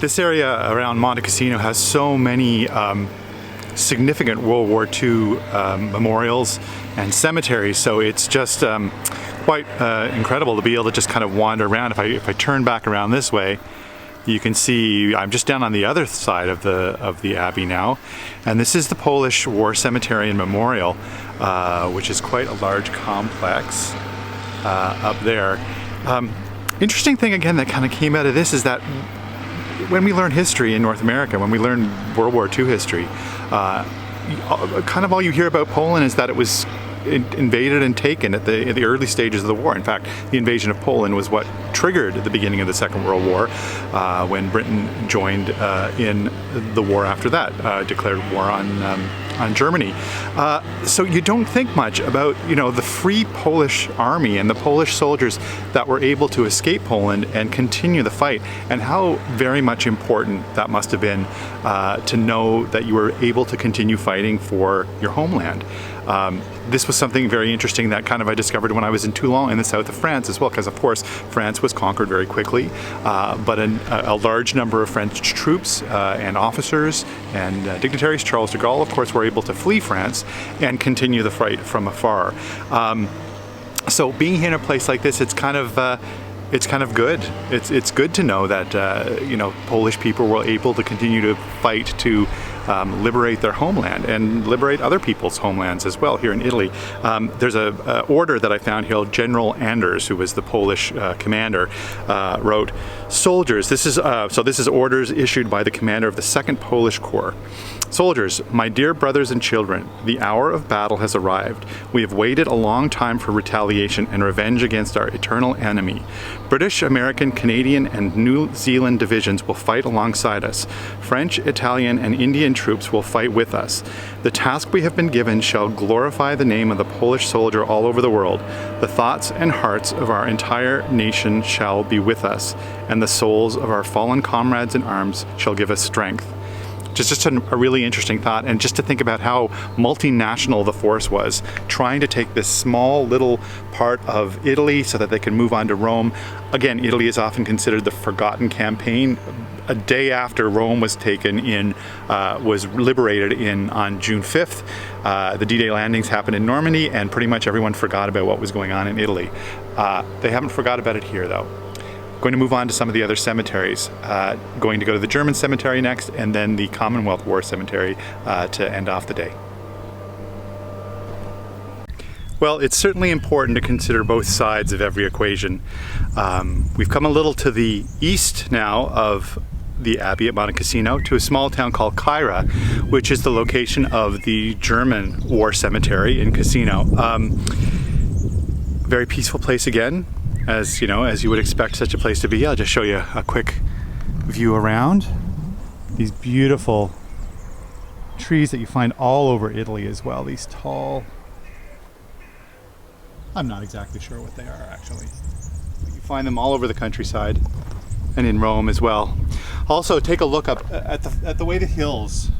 This area around Montecassino has so many significant World War II memorials and cemeteries, so it's just quite incredible to be able to just kind of wander around. If I turn back around this way, you can see I'm just down on the other side of the Abbey now, and this is the Polish War Cemetery and Memorial, which is quite a large complex up there. Interesting thing again that kind of came out of this is that when we learn history in North America, when we learn World War II history, kind of all you hear about Poland is that it was invaded and taken at the early stages of the war. In fact, the invasion of Poland was what triggered the beginning of the Second World War, when Britain joined in the war after that, declared war on Germany. So you don't think much about, the Free Polish Army and the Polish soldiers that were able to escape Poland and continue the fight, and how very much important that must have been to know that you were able to continue fighting for your homeland. This was something very interesting that kind of I discovered when I was in Toulon in the south of France as well, because of course France was conquered very quickly, but a large number of French troops and officers and dignitaries, Charles de Gaulle of course, were able to flee France and continue the fight from afar. So being here in a place like this, it's kind of good. It's good to know that Polish people were able to continue to fight to liberate their homeland and liberate other people's homelands as well here in Italy. There's a order that I found here. General Anders, who was the Polish commander, wrote, "Soldiers, this is orders issued by the commander of the 2nd Polish Corps. Soldiers, my dear brothers and children, the hour of battle has arrived. We have waited a long time for retaliation and revenge against our eternal enemy. British, American, Canadian, and New Zealand divisions will fight alongside us. French, Italian, and Indian troops will fight with us. The task we have been given shall glorify the name of the Polish soldier all over the world. The thoughts and hearts of our entire nation shall be with us, and the souls of our fallen comrades in arms shall give us strength." Just a really interesting thought, and just to think about how multinational the force was, trying to take this small little part of Italy so that they can move on to Rome. Again, Italy is often considered the forgotten campaign. A day after Rome was taken was liberated on June 5th. The D-Day landings happened in Normandy, and pretty much everyone forgot about what was going on in Italy. They haven't forgot about it here though. Going to move on to some of the other cemeteries. Going to go to the German cemetery next, and then the Commonwealth War Cemetery to end off the day. Well, it's certainly important to consider both sides of every equation. We've come a little to the east now of the Abbey at Montecassino, to a small town called Caira, which is the location of the German War Cemetery in Cassino. Very peaceful place again, as you would expect such a place to be. I'll just show you a quick view around. These beautiful trees that you find all over Italy as well. These tall, I'm not exactly sure what they are actually. You find them all over the countryside and in Rome as well. Also, take a look up at the way the hills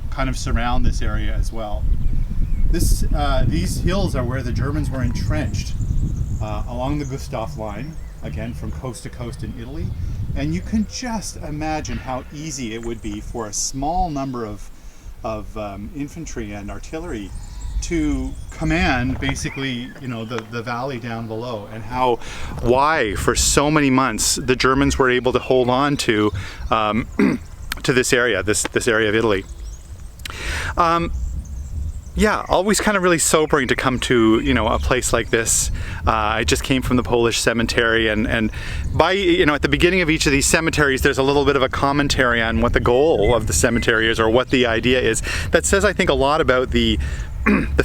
kind of surround this area as well. These hills are where the Germans were entrenched along the Gustav line, again from coast to coast in Italy, and you can just imagine how easy it would be for a small number of infantry and artillery to command basically the valley down below, and why for so many months the Germans were able to hold on to this area, this area of Italy. Yeah, always kind of really sobering to come to, a place like this. I just came from the Polish cemetery, and by, at the beginning of each of these cemeteries, there's a little bit of a commentary on what the goal of the cemetery is, or what the idea is. That says, I think, a lot about the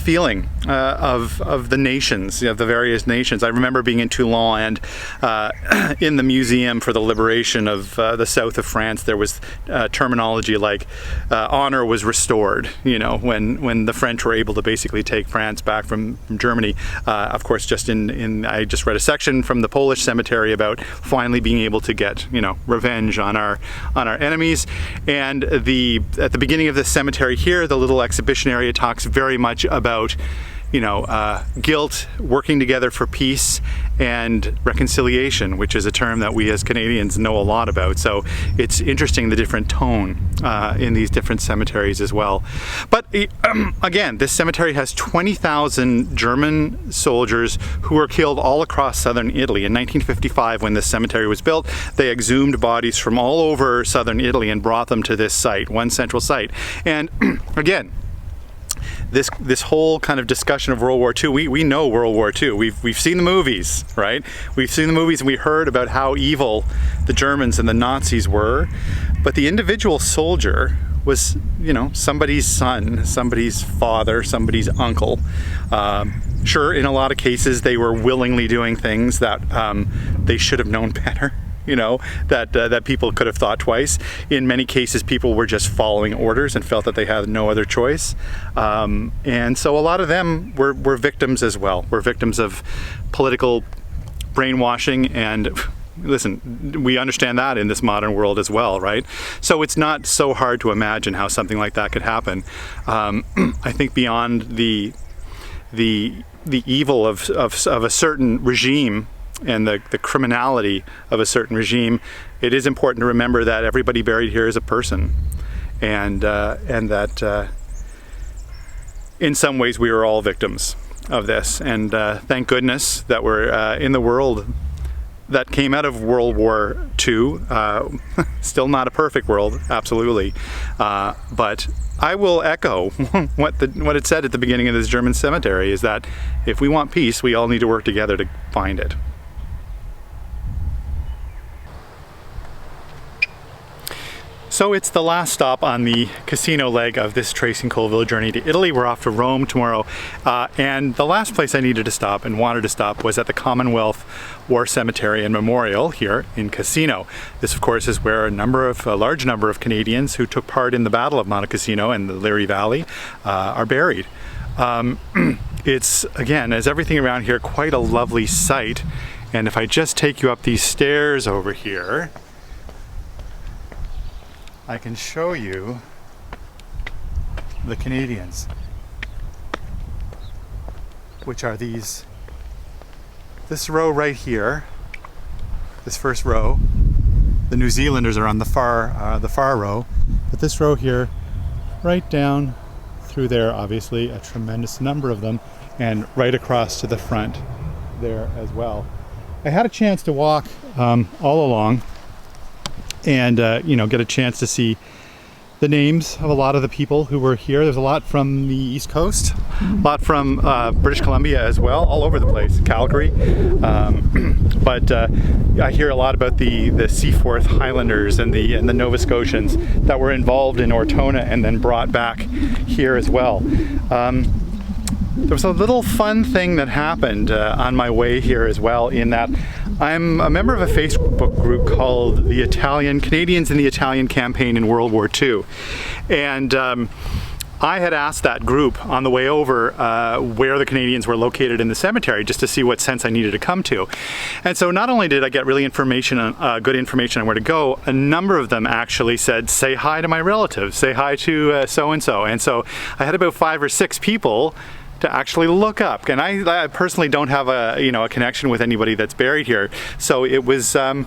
feeling of the nations, the various nations. I remember being in Toulon, and in the museum for the liberation of the south of France, there was terminology like honor was restored, when the French were able to basically take France back from Germany. Of course, I just read a section from the Polish cemetery about finally being able to get, revenge on our enemies. And at the beginning of the cemetery here, the little exhibition area talks very much about guilt, working together for peace, and reconciliation, which is a term that we as Canadians know a lot about. So it's interesting the different tone in these different cemeteries as well. But again, this cemetery has 20,000 German soldiers who were killed all across southern Italy. In 1955, when this cemetery was built, they exhumed bodies from all over southern Italy and brought them to this site, one central site. And again, this whole kind of discussion of World War II, we know World War II. We've seen the movies, right? We've seen the movies and we heard about how evil the Germans and the Nazis were. But the individual soldier was, somebody's son, somebody's father, somebody's uncle. Sure, in a lot of cases they were willingly doing things that they should have known better. That people could have thought twice. In many cases, people were just following orders and felt that they had no other choice. And so a lot of them were victims as well. Were victims of political brainwashing. And listen, we understand that in this modern world as well, right? So it's not so hard to imagine how something like that could happen. I think beyond the evil of a certain regime and the criminality of a certain regime, it is important to remember that everybody buried here is a person, and that in some ways we are all victims of this. And thank goodness that we're in the world that came out of World War II. Still not a perfect world, absolutely, but I will echo what it said at the beginning of this German cemetery, is that if we want peace, we all need to work together to find it. So it's the last stop on the casino leg of this Tracy and Colville journey to Italy. We're off to Rome tomorrow. And the last place I needed to stop and wanted to stop was at the Commonwealth War Cemetery and Memorial here in Cassino. This, of course, is where a large number of Canadians who took part in the Battle of Montecassino and the Liri Valley are buried. It's, again, as everything around here, quite a lovely sight. And if I just take you up these stairs over here, I can show you the Canadians, which are this row right here, this first row. The New Zealanders are on the far row, but this row here, right down through there, obviously a tremendous number of them, and right across to the front there as well. I had a chance to walk all along and get a chance to see the names of a lot of the people who were here. There's a lot from the East Coast, a lot from British Columbia as well, all over the place, Calgary. But I hear a lot about the Seaforth Highlanders and the Nova Scotians that were involved in Ortona and then brought back here as well. There was a little fun thing that happened on my way here as well, in that I'm a member of a Facebook group called the Canadians in the Italian Campaign in World War II. And I had asked that group on the way over where the Canadians were located in the cemetery, just to see what sense I needed to come to. And so not only did I get really good information on where to go, a number of them actually said, say hi to my relatives, say hi to so-and-so. And so I had about 5 or 6 people to actually look up, and I personally don't have a connection with anybody that's buried here, so it was kind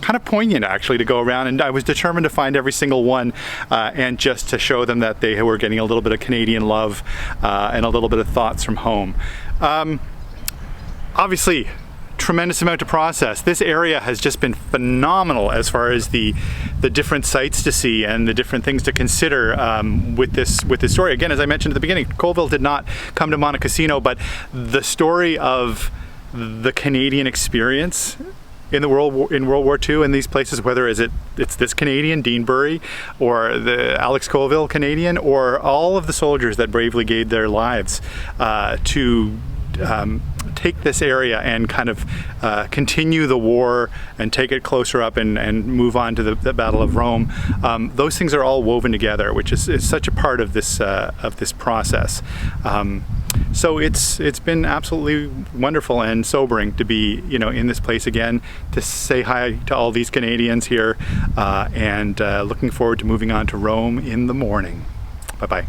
of poignant actually to go around, and I was determined to find every single one and just to show them that they were getting a little bit of Canadian love and a little bit of thoughts from home. Obviously, tremendous amount to process. This area has just been phenomenal as far as the different sites to see and the different things to consider with this story. Again, as I mentioned at the beginning, Colville did not come to Montecassino, but the story of the Canadian experience in World War II in these places, whether it's this Canadian, Dean Burry, or the Alex Colville Canadian, or all of the soldiers that bravely gave their lives to take this area and kind of continue the war and take it closer up and move on to the Battle of Rome. Those things are all woven together, which is such a part of this process. So it's been absolutely wonderful and sobering to be in this place again, to say hi to all these Canadians here, and looking forward to moving on to Rome in the morning. Bye-bye.